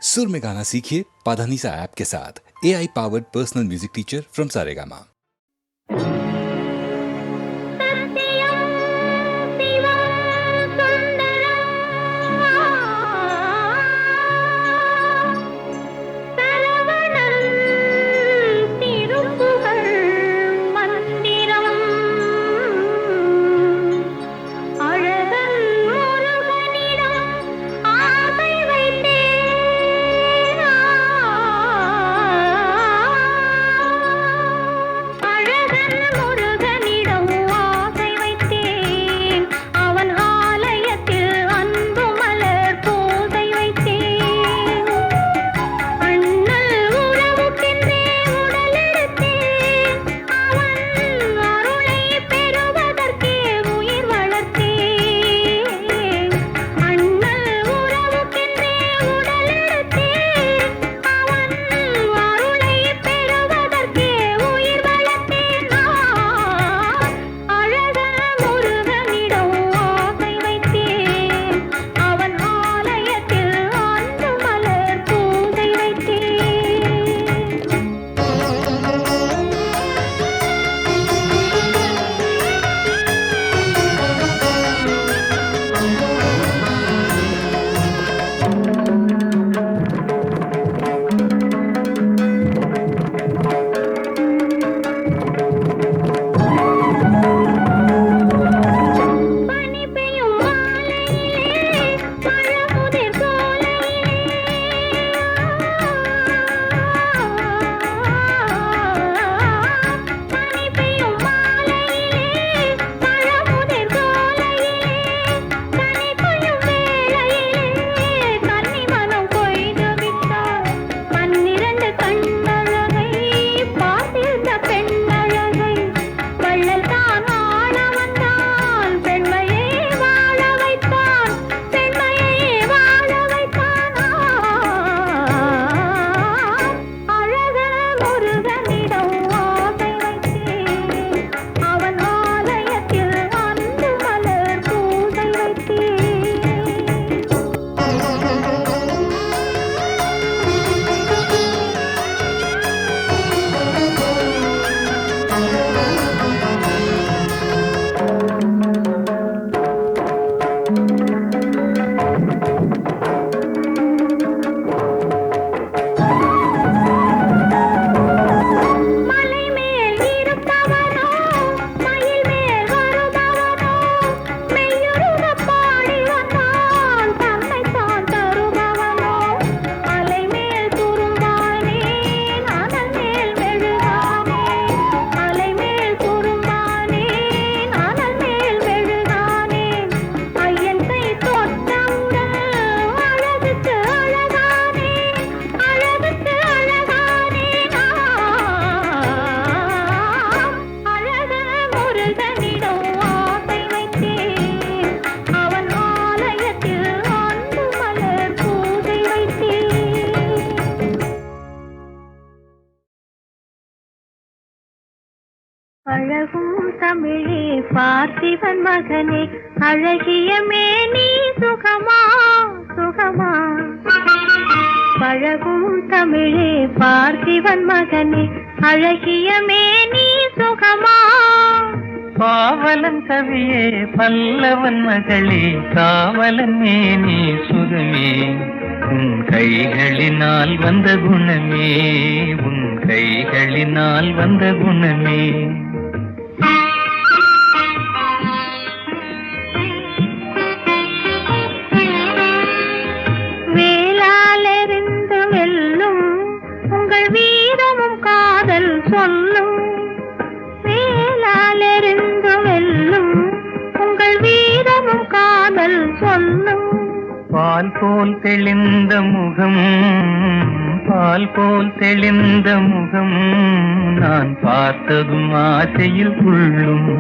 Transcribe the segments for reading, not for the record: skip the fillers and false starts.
सुर में गाना सीखिए पाधानीसा ऐप के साथ। AI powered personal music teacher from Saregama. அழகும் தமிழே பார்த்திபன் மகனே அழகிய மேனி சுகமா சுகமா. பழகும் தமிழே பார்த்திபன் மகனே அழகிய மேனி சுகமா. பாவலன் கவியே பல்லவன் மகளே காவலன் மேனி சுகமே. உன் கைகளினால் வந்த குணமே உன் கைகளினால் வந்த குணமே. வேளாலெறிந்து வெல்லும் உங்கள் வீரமும் காதல் சொல்லும். வேளாலெறிந்து வெல்லும் உங்கள் வீரமும் காதல் சொல்லும். பால் போல் தெளிந்த முகம் பால் போல் தெளிந்த முகம் நான் பார்த்ததும் ஆசையில் துள்ளும்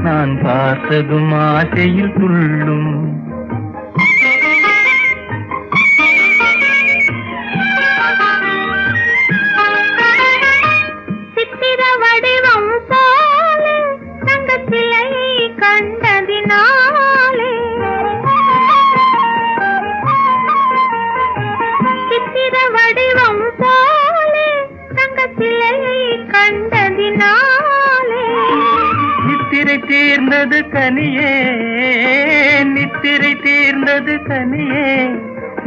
நான் பார்த்ததும் ஆசையில் துள்ளும். சித்திர வடிவம் போல தங்கத்திலை கண்டதினாலே சித்திர சித்திர வடிவம் போலே தங்கத்திலையை கண்டதினாலே நித்திரை தீர்ந்தது கனியே, நித்திரை தீர்ந்தது கனியே,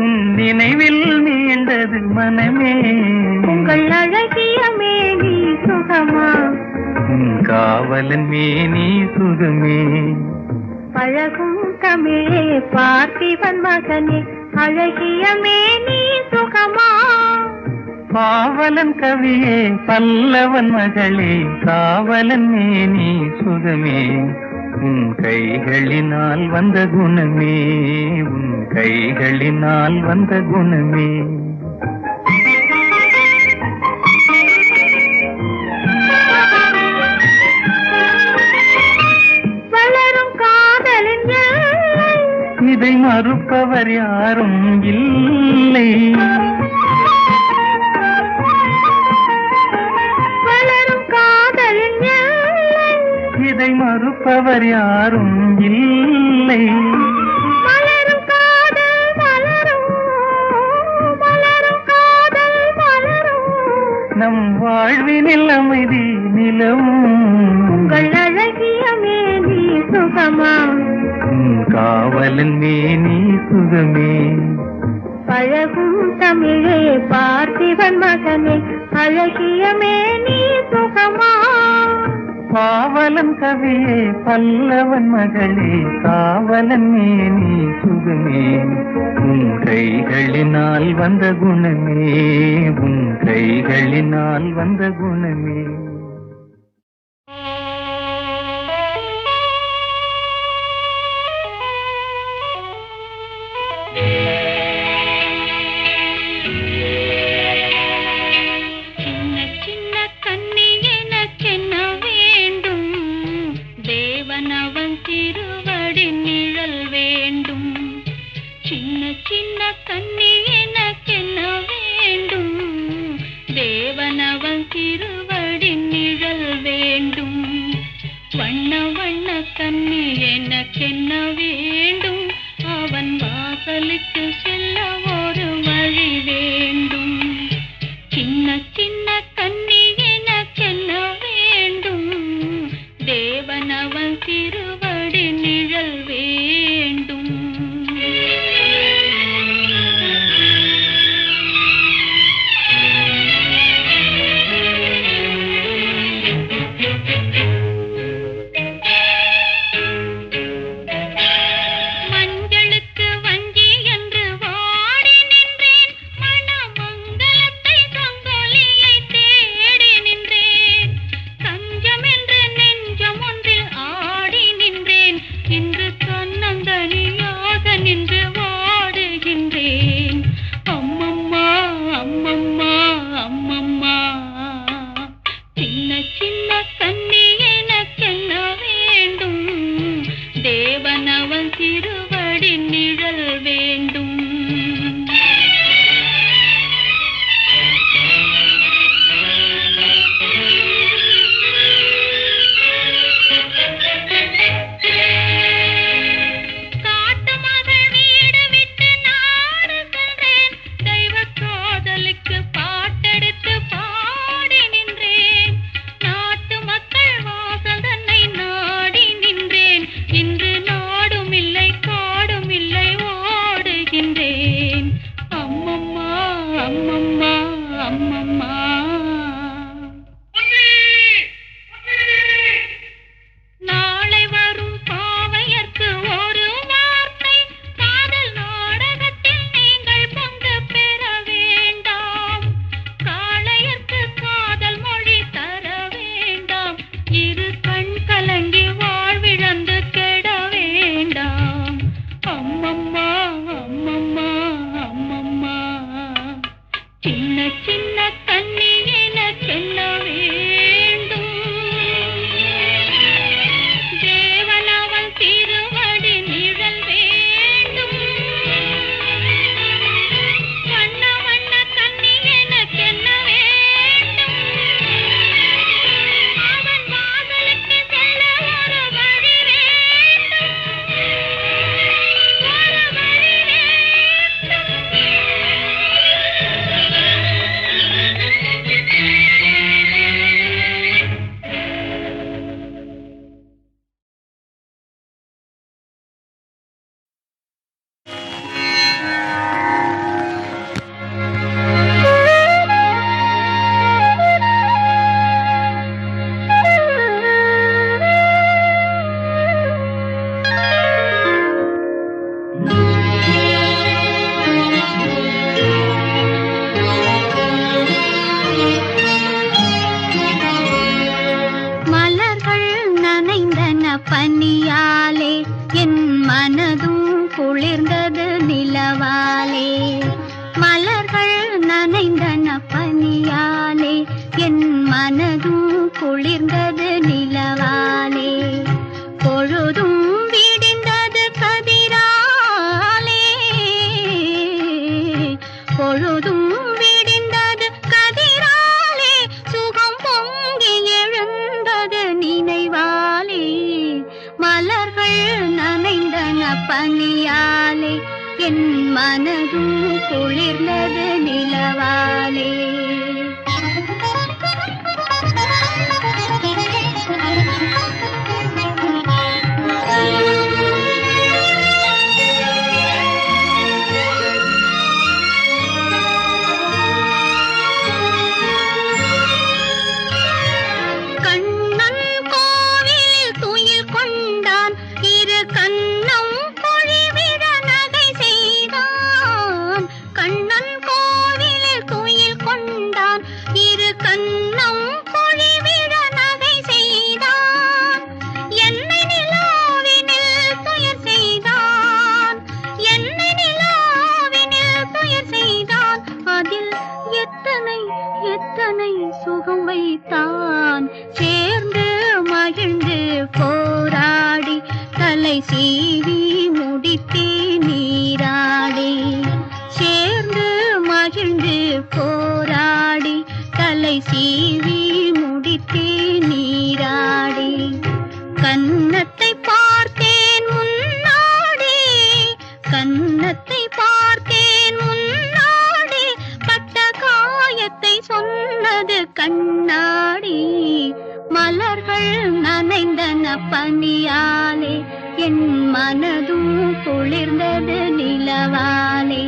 உன் நினைவில் மீண்டது மனமே. உங்கள் அழகிய மேனி சுகமா, உன் காவலன் மேனி சுகமே. பழகும் தமிழே பார்த்திபன் மகனே, அழகிய மேனி சுகமா. பாவலன் கவியே பல்லவன் மகளே, காவலன் மேனி சுகமே. உன் கைகளினால் வந்த குணமே, உன் கைகளினால் வந்த குணமே. வளரும் காதலின் எல்லை, இதை மறுப்பவர் யாரும் இல்லை. வளரும் காதலின் எல்லை, இதை மறுப்பவர் யாரும் இல்லை. மலரும் காதல் மலரும், மலரும் காதல் மலரும். நம் வாழ்வினில் அமைதி நிலவும். உங்கள் அழகிய மேனி சுகமா, உன் காவலன் மேனி சுகமே. பழகும் தமிழே பார்த்திபன் மகனே, அழகிய மேனி சுகமா. பாவலன் கவியே பல்லவன் மகளே, காவலன் மேனி சுகமே. உன் கைகளினால் வந்த குணமே, உன் கைகளினால் வந்த குணமே. தேவனவன் திருவடி மலர்கள் நனைந்தன பனியாலே என் மனதும் குளிர்ந்தது நிலவாலே பொழுதும் விடிந்தது கதிராலே பொழுதும் விடிந்தது கதிராலே சுகம் பொங்கி எழுந்தது நினைவாலே மலர்கள் நனைந்தன பனியாலே என் மனதும் குளிர்ந்தது நிலவாலே கண்ணன் கோவிலில் துயில் கொண்டான் இரு கண்ணம் பொழிவிட நகை செய்தான் கண்ணன் கோவிலில் துயில் கொண்டான் இரு கண்ணம் பொழிவிட நகை செய்தான் என்னை நிலாவினில் துயர் செய்தான் என்னை நிலாவினில் துயர் செய்தான் அதில் எத்தனை எத்தனை சுகம் வைத்தான் சேர்ந்து மகிழ்ந்து போராடி தலை சீவி முடித்தே நீராடி சேர்ந்து மகிழ்ந்து போராடி தலை சீவி முடித்தே நீராடி கன்னத்தை பார்த்தேன் முன்னாடி கன்னத்தை பார்த்தேன் முன்னாடி பட்ட காயத்தை சொன்னது கண்ணாடி மலர்கள் நனைந்தன பனியாலே என் மனதும் குளிர்ந்தது நிலவாலே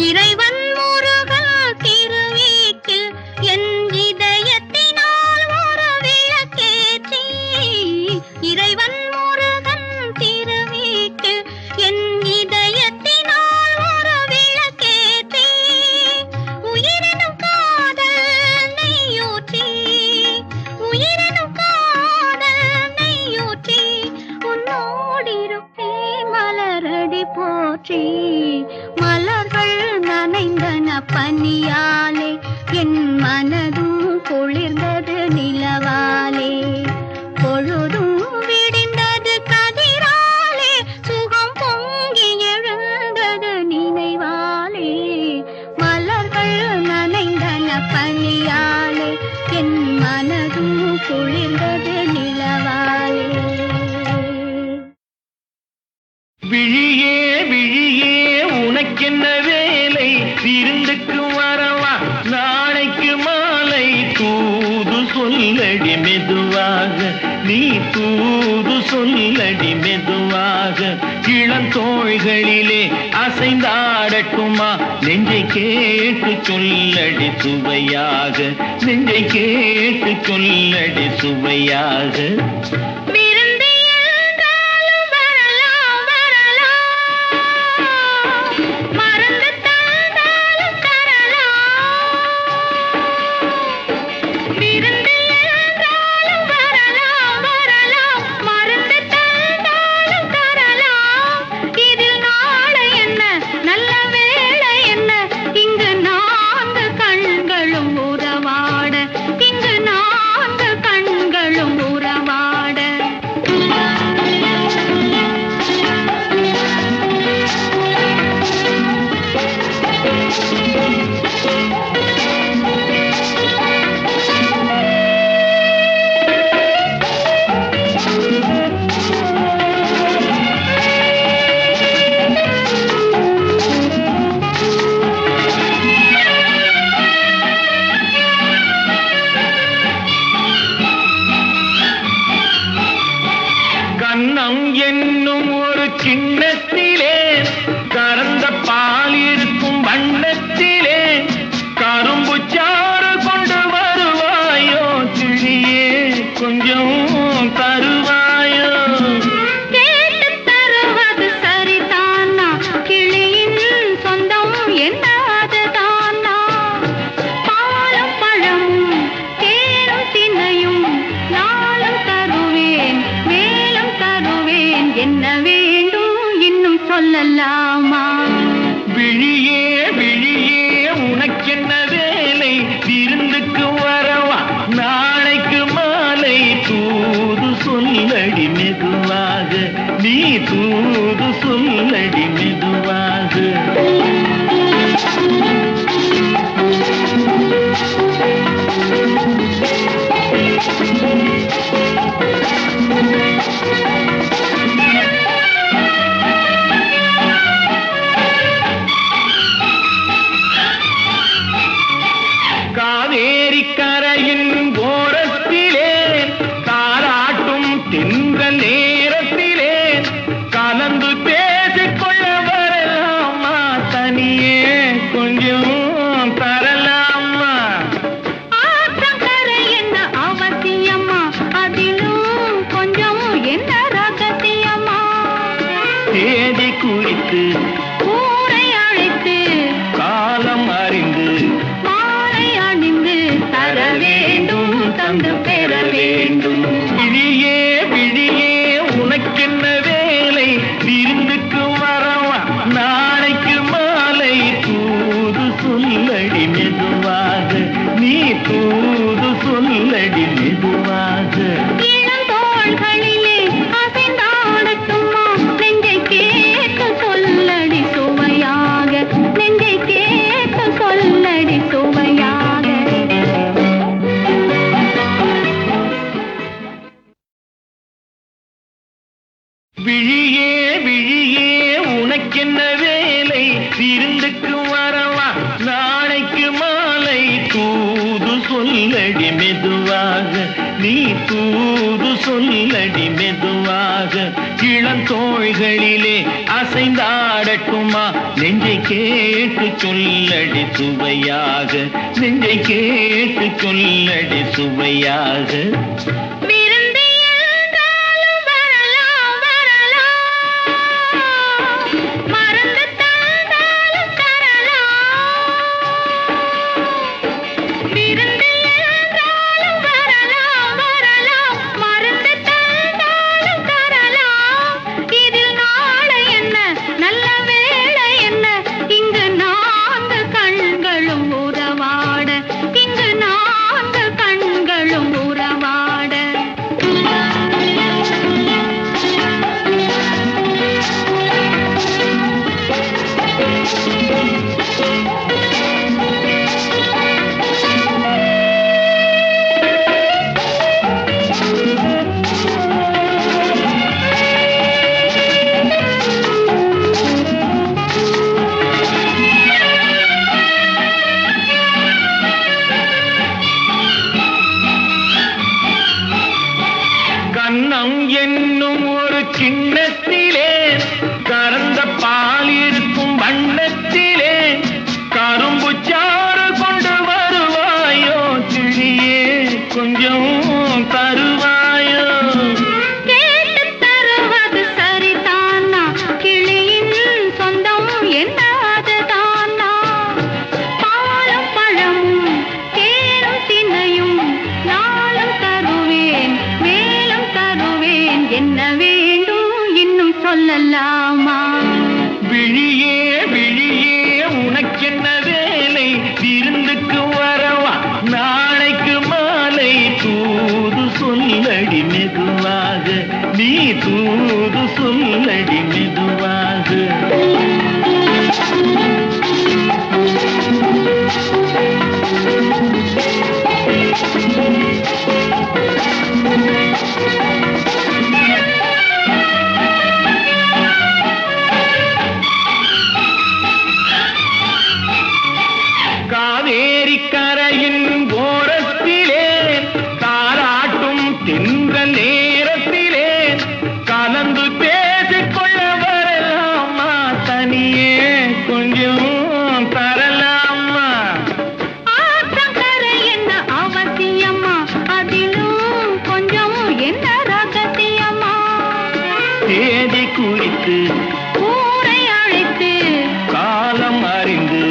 இறைவன் முருகன் திருவீட்டில் என் இதயத்தினால் ஒரு விளக்கேற்றி இறைவன் முருகன் திருவீட்டில் என் இதயத்தினால் ஒரு விளக்கேற்றி உயிரினும் காதல் நெய்யூற்றி உயிரினும் காதல் நெய்யூற்றி உன்னோடிருப்பேன் மலரடி போற்றி மலர்கள் நனைந்தன பனியாலே என் மனதும் குளிர்ந்தது நிலவாலே பொழுதும் விடிந்தது கதிராலே சுகம் பொங்கி எழுந்தது நினைவாலே மலர்கள் நனைந்தன பனியாலே என் மனதும் குளிர்ந்தது நிலவாலே விழியே விழியே உனக்கென்ன வேலை விருந்துக்கு வரவா நாளைக்கு மாலை தூது சொல்லடி மெதுவாக நீ தூது சொல்லடி மெதுவாக இளந்தோள்களிலே அசைந்தாடட்டுமா நெஞ்சை கேட்டு சொல்லடி சுவையாக நெஞ்சை கேட்டு சொல்லடி சுவையாக கிண்ணத்திலே கறந்த பால் இருக்கும் வண்ணத்திலே கரும்பு சாறு கொண்டு வருவாயோ கிளியே கொஞ்சம் தருவாயோ என்ன வேண்டும் இன்னும் சொல்லலாமா? விழியே விழியே உனக்கென்ன வேலை, விருந்துக்கு வரவா நாளைக்கு மாலை, தூது சொல்லடி மெதுவாக, நீ தூது சொல்லடி மெதுவாக. காவேரி கரையின் ஓரத்திலே தாராட்டும் தென்றல் நேரத்திலே கலந்து பேசிக்கொள்ள வரலாமா, தனியே கொஞ்சம் தரலாமா? ஆற்றங்கரை என்ன அவசியமா, அதிலும் கொஞ்சம் என்ன ரகசியமா? தேதி குறித்து ஊரை அழைத்து காலம் அறிந்து மாலை அணிந்து தர வேண்டும், தந்து பெற வேண்டும். விழியே விழியே உனக்கென்ன வேலை, விருந்துக்கு வரவா நாளைக்கு மாலை, தூது சொல்லடி மெதுவாக, நீ தூது சொல்லடி மெதுவாக. இளந்தோள்களிலே அசைந்தாடட்டுமா, நெஞ்சை கேட்க சொல்லடி சுவையாக, நெஞ்சை கேட்க சொல்லடி சுவையாக. விழியே விழியே உனக்கென்ன வேலை, விருந்துக்கு வரவா நாளைக்கு மாலை, தூது சொல்லடி மெதுவாக, நீ தூது சொல்லடி மெதுவாக. இளந்தோள்களிலே அசைந்தாடட்டுமா, நெஞ்சை கேட்டு சொல்லடி சுவையாக, நெஞ்சை கேட்டு சொல்லடி சுவையாக. விருந்து என்றாலும் வரலாம் வரலாம், மருந்து தந்தாலும் தரலாம். விருந்து என்றாலும் வரலாம் வரலாம், மருந்து தந்தாலும் தரலாம். இதில் நாளை என்ன நல்ல வேளை என்ன, இங்கு நான்கு கண்களும் உறவாட, இங்கு நான்கு கண்களும் உறவாட. கண்ணம் என்னும் ஒரு கிண்ணத்திலே கறந்த பால் இருக்கும் வண்ணத்திலே கரும்பு சாறு கொண்டு வருவாயோ, கிளியே கொஞ்சம் தருவாயோ? கேட்டுத் தருவது சரிதானா, கிளியின் சொந்தம் என்ன அதுதானா? பாலும் பழமும் தேனும் தினையும் நாளும் தருவேன், மேலும் தருவேன். என்ன வேண்டும் இன்னும் சொல்லலாமா? விழியே விழியே உனக்கென்ன வேலை, விருந்துக்கு வரவா நாளைக்கு மாலை, தூது சொல்லடி மெதுவாக, நீ தூது சொல்லடி மெதுவாக. காவேரி கரையின் ஓரத்திலே தாராட்டும் தென்றல் நேரத்திலே கலந்து பேசிக்கொள்ள வரலாமா, தனியே கொஞ்சம் தரலாமா? ஆற்றங்கரை என்ன அவசியமா, அதிலும் கொஞ்சம் என்ன ரகசியமா? தேதி குறித்து ஊரை அழைத்து காலம் அறிந்து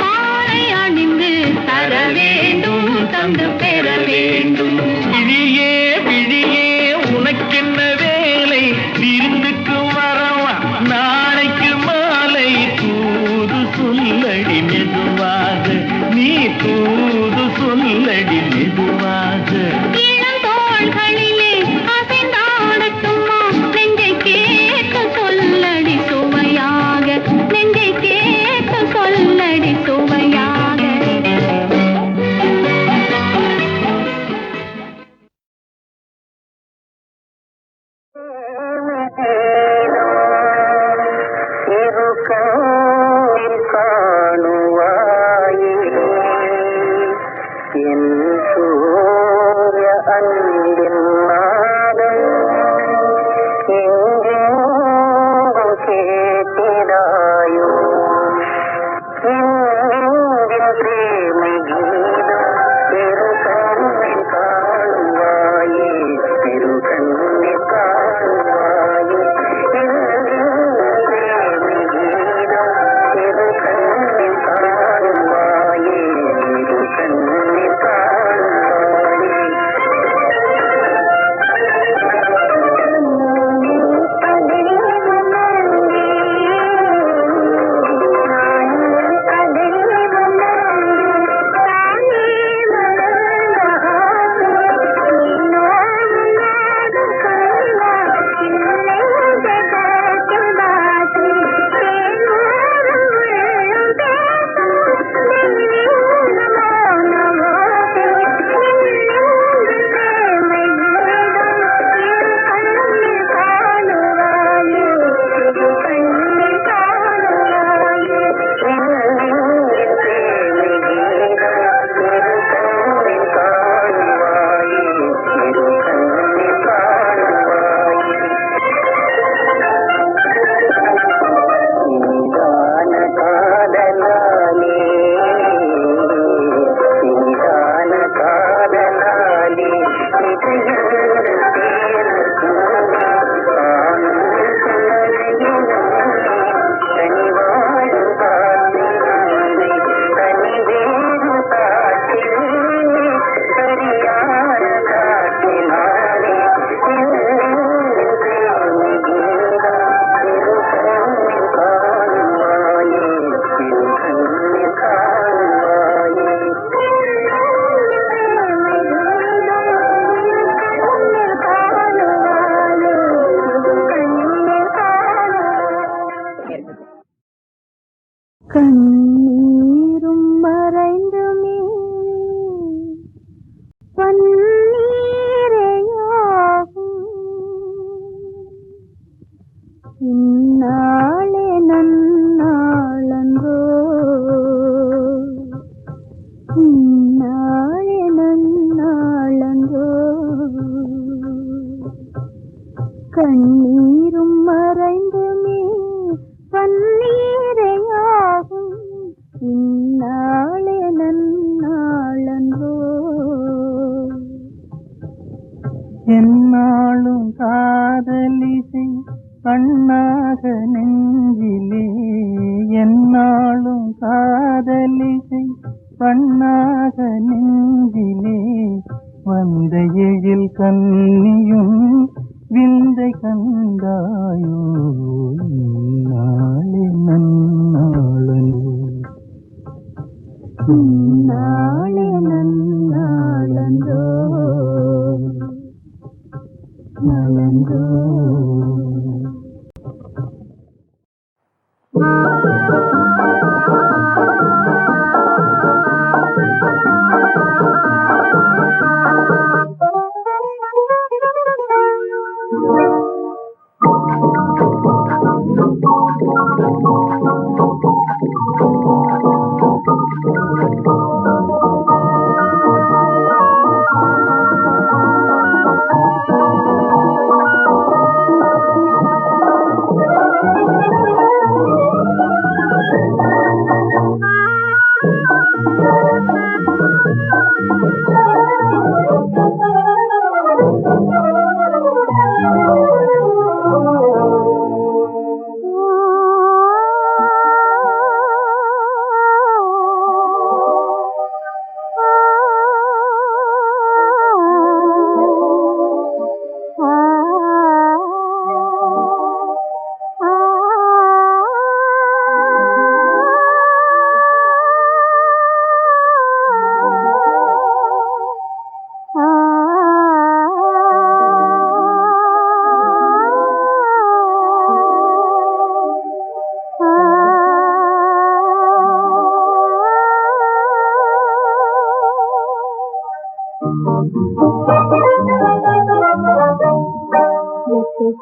மாலை அணிந்து தர வேண்டும், தந்து பெற வேண்டும். விழியே விழியே உனக்கென்ன வேலை, விருந்துக்கு கண்ணீரும் மறைந்துமே பன்னீரையாகும் இந்நாளே நன்னாளன்றோ இந்நாளே நன்னாளன்றோ கண்ணீரும் மறைந்துமே பன்னீரையாகும் இந்நாளே நன்னாளன்றோ என்னாலும் காதலிசை கண்ணாக நெஞ்சிலே என்னாலும் காதலிசை கண்ணாக நெஞ்சிலே வந்த எழில் கண்ணியும் விந்தை கண்டாயோ நாளே நன்னாளன்றோ நாளே நன்னாளன்றோ நலன்றோ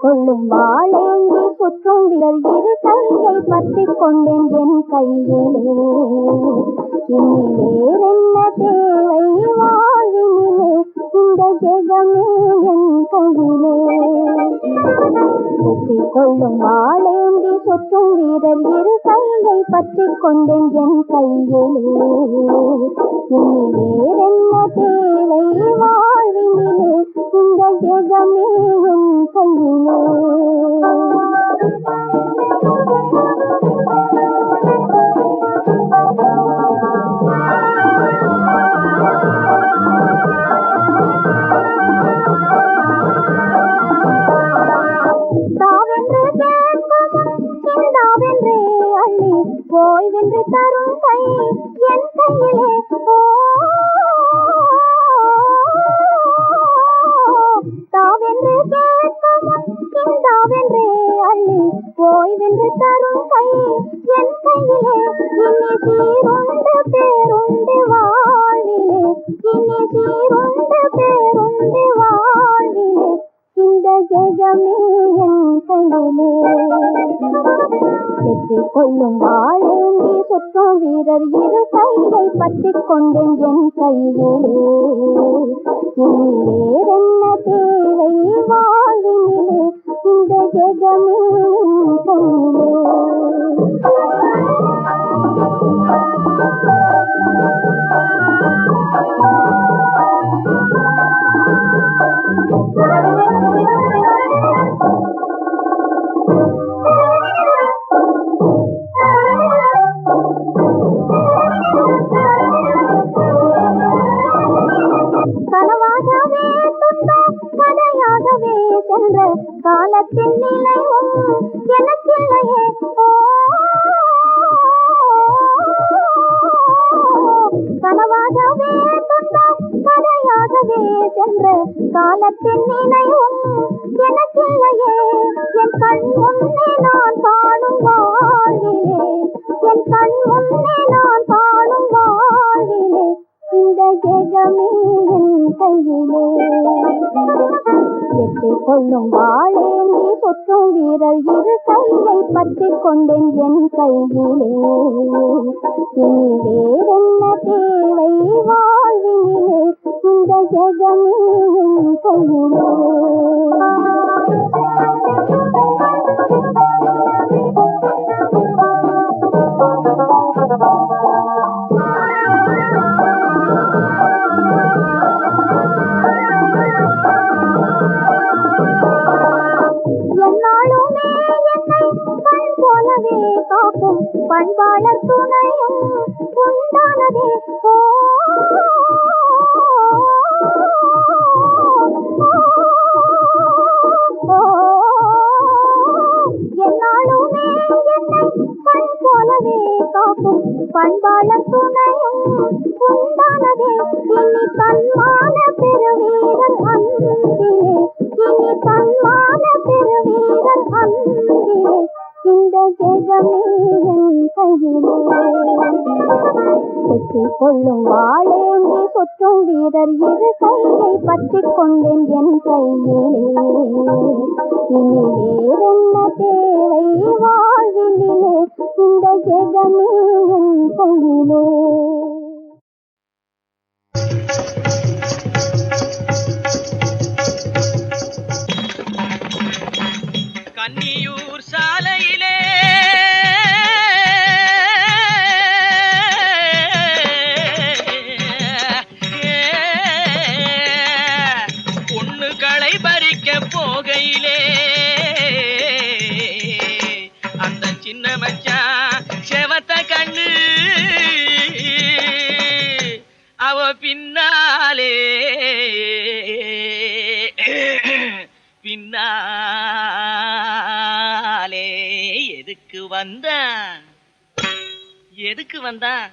கொள்ளும் வாழேந்தி சுற்றும் விரல் இரு கையை பற்றிக் கொண்டேன் என் கையிலே இனி வேறென்ன தேவை வாழ்வினிலே இந்த ஜெகமே என் கையிலே வெற்றி கொள்ளும் வாழேந்தி சுற்றும் வீரர் இரு கையை பற்றிக் கொண்டேன் என் கையிலே இனி வேறென்ன தேவை வாழ்வினிலே இந்த ஜெகமே என் கையிலே தாவென்று கேட்கும் சிந்தாவென்றே அள்ளி ஓய்வென்று தரும் கை என் கையிலே தாவென்று கேட்கும் சிந்தாவென்றே அள்ளி ஓய்வென்று தரும் கை என் கையிலே இனி சீருண்டு பேருண்டு வாழ்விலே இனி சீருண்டு பேருண்டு வாழ்விலே இந்த ஜெகமே என் கையிலே வெற்றி கொள்ளும் வாழேந்தி சுற்றும் வீரர் இரு கையை பற்றிக் கொண்டேன் என் கையிலே இனி வேறென்ன தேவை வாழ்வினிலே இந்த ஜெகமே என் கையிலே கனவாகவே துன்பம் கதையாகவே சென்ற காலத்தின் நிலையும் எனக்கில்லையே கனவாகவே துன்பம் கதையாகவே சென்ற காலத்தின் நிலையும் எனக்கில்லையே என் கண் முன்னே நான் காணும் வாழ்விலே என் கண் கொள்ளும் வாழேந்தி சுற்றும் வீரர் இரு கையை பற்றி கொண்டேன் என் கையிலே. இனி வேறென்ன தேவை வாழ்வினிலே, இந்த ஜெகமே என் கையிலே. காக்கும் பண்பாளர் துணையும் உண்டானதே. என்னாலுமே என்னை கண் போலவே காக்கும் பண்பாளர் துணையும் உண்டானதே. இனி தன்மான பெருவீரர் அன்பிலே, இனி தன்மான பெருவீரர் அன்பிலே, இந்த ஜெகமே என் கையிலே. வெற்றி கொள்ளும் வாழேந்தி சுற்றும் வீரர் இரு கையை பற்றி கொண்டேன் என் கையிலே. இனி வேறென்ன தேவை வாழ்வினிலே, இந்த ஜெகமே என் கையிலே. கன்னியூர் சாலையிலே பொண்ணுகளை பறிக்க போகையிலே அந்த சின்ன மச்சான் செவத்த கண்ணு அவ பின்னாலே பின்னாலே எதுக்கு வந்தான், எதுக்கு வந்தான்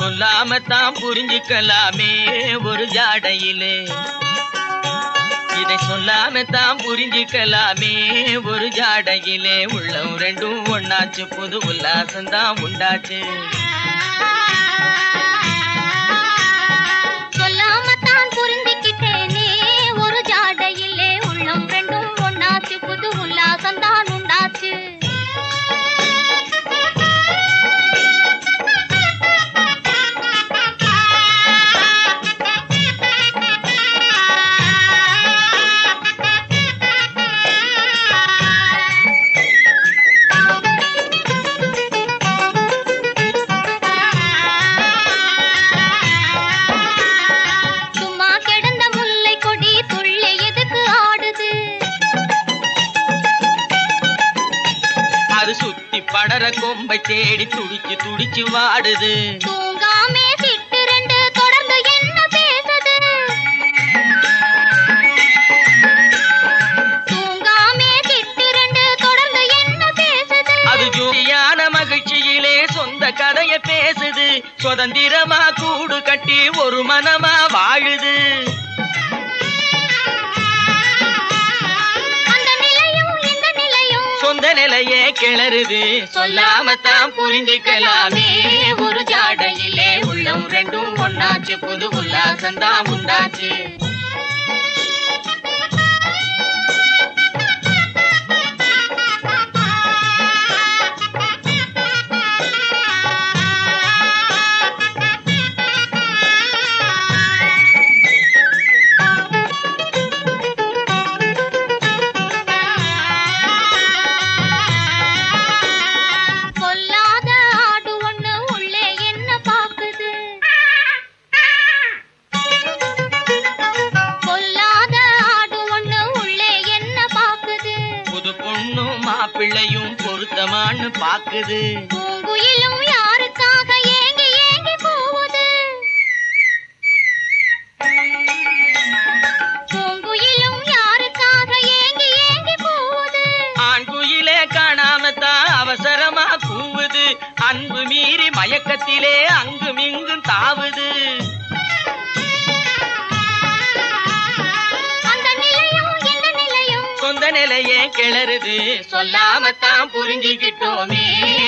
சொல்லாமத்தான் புரிஞ்சுக்கலாமே ஒரு ஜாடையிலே. இதை சொல்லாமத்தான் புரிஞ்சுக்கலாமே ஒரு ஜாடையிலே. உள்ளம் ரெண்டும் ஒண்ணாச்சு, புது உல்லாசந்தான் உண்டாச்சு. சொல்லாமத்தான் புரிஞ்சுக்கிட்டேனே ஒரு ஜாடையிலே. உள்ளம் ரெண்டும் ஒண்ணாச்சு, புது உல்லாசந்தான் உண்டாச்சு. படர கொம்பை தேடி துடிச்சு துடிச்சு வாடுது. தூங்காமே சிட்டு ரெண்டு தொடர்ந்து என்ன பேசுது. தூங்காமே சிட்டு ரெண்டு தொடர்ந்து என்ன பேசுது. அது ஜோடியான மகிழ்ச்சியிலே சொந்த கதைய பேசுது. சுதந்திரமா கூடு கட்டி ஒரு மனமா வாழுது. சொந்த நிலையே கிளறுது. சொல்லாமத்தான் புரிஞ்சுக்கலாமே ஒரு ஜாடையிலே. உள்ளம் ரெண்டும் ஒண்ணாச்சு, புது உல்லாசந்தான் உண்டாச்சு. பிள்ளையும் பொருத்தமான்னு பாக்குது. பூங்குயிலும் யாருக்காக ஏங்கி ஏங்கி போகுது. பூங்குயிலும் யாருக்காக ஏங்கி ஏங்கி போகுது. ஆண் குயிலே காணாமத்தான் அவசரமா கூவுது. அன்பு மீறி மயக்கத்திலே அங்கும் இங்கும் தாவுது. சொந்த நிலையே கிளறுது. சொல்லாமத்தான் புரிஞ்சுக்கிட்டோமே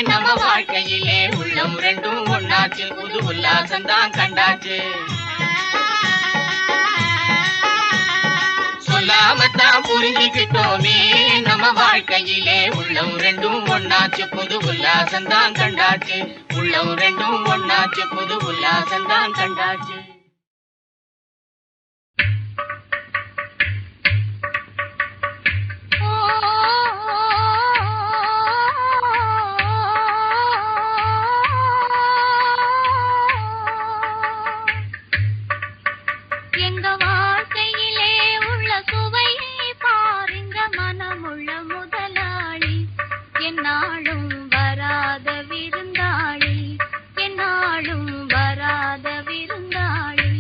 நம்ம வாழ்க்கையிலே. உள்ளம் ரெண்டும் ஒண்ணாச்சு, புது உல்லாசந்தான் கண்டாச்சு. சொல்லாமத்தான் புரிஞ்சுக்கிட்டோமே நம்ம வாழ்க்கையிலே உள்ளம் ரெண்டும் ஒண்ணாச்சு புது உல்லாசந்தான் கண்டாச்சு உள்ளம் ரெண்டும் ஒண்ணாச்சு புது உல்லாசந்தான் கண்டாச்சு எங்க வாழ்க்கையிலே உள்ள சுவையை பாருங்க மனமுள்ள முதலாளி என்னாலும் வராத விருந்தாளி என்னாலும் வராத விருந்தாளி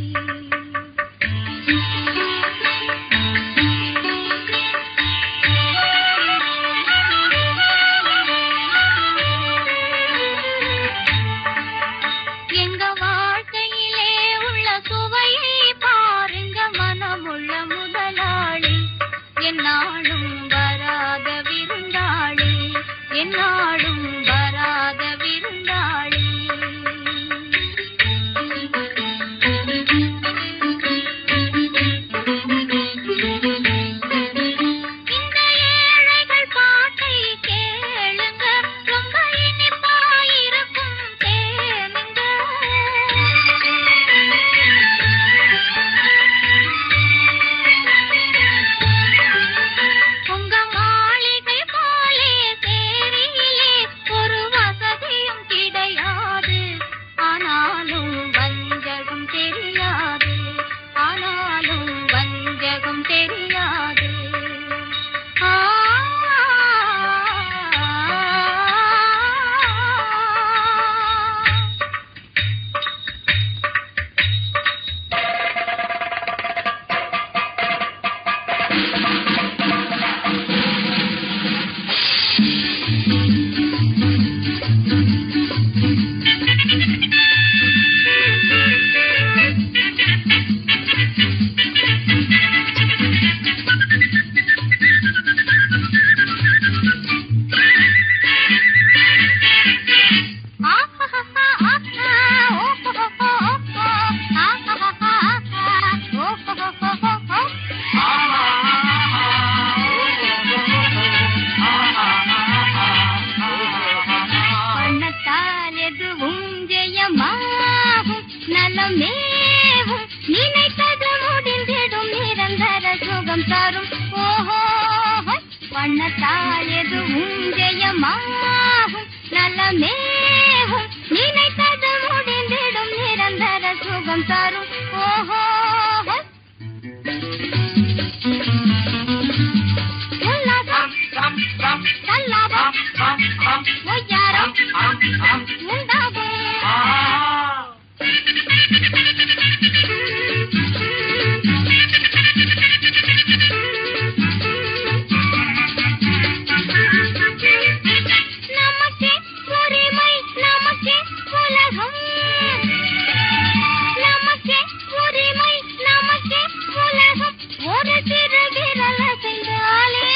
எங்க வாழ்க்கையிலே உள்ள சுவையை பாருங்க மனமுள்ள முதலாளி என்னாலும் வராத விருந்தாளி என்னாலும் வராத விருந்தாளி இந்த ஏழைகள் பாட்டை கேளுங்க ரொம்ப இனிப்பாயிருக்கும் தேனுங்க உங்க மாளிகை போலே சேரியிலே ஒரு வசதியும் கிடையாது ஆனாலும் வஞ்சகம் தெரியாது ஆனாலும் வஞ்சகம் தெரியாது ஆ பணத்தால் எதுவும் ஜெயமாகும் நலமேவும் நினைத்தது முடிந்திடும் நிரந்தர சுகம் தரும் ஓஹோ பணத்தால் எதுவும் ஜெயமாகும் நலமேவும் நினைத்தது முடிந்திடும் நிரந்தர சுகம் தரும் ஓஹோ சல்லாபம் ஒய்யாரம் உண்டாகும் நமக்கே உரிமை நமக்கே உலகம் நமக்கே உரிமை நமக்கே உலகம் ஒரு சிறு விரல் செய்தாலே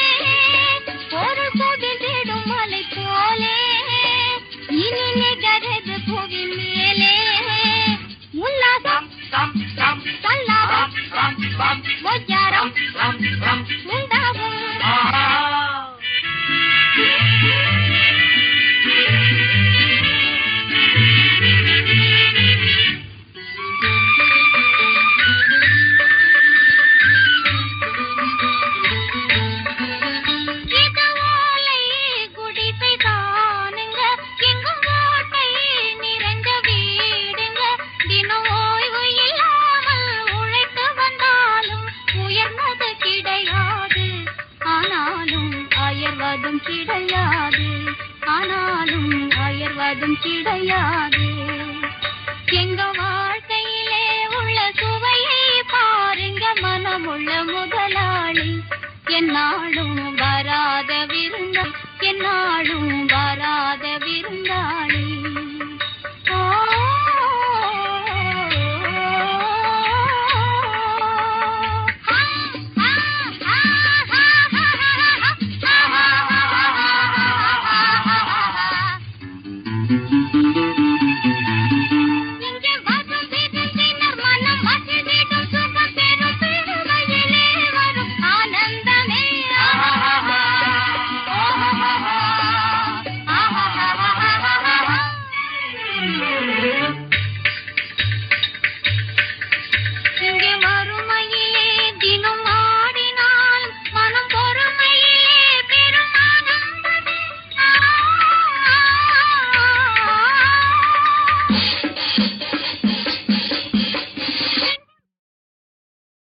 ஒரு கொதிடும் மலை போலே இனி நிகரது புவி மேலே உல்லாசம் சல்லாபம் ஒய்யாரம் உண்டாகும் இது ஓலை குடிசை தானுங்க எங்கும் ஓட்டை நிறைந்த வீடுங்க தினம் ஓய்வு இல்லாமல் உழைத்து வந்தாலும் உயர்ந்தது கிடையாது ஆனாலும் அயர்வதும் கிடையாது ஆனாலும் அயர்வதும் கிடையாது எங்க வாழ்க்கையிலே உள்ள சுவையை பாருங்க மனமுள்ள முதலாளி என்னாலும் வராத விருந்தாளி என்னாலும் வராத விருந்தாளி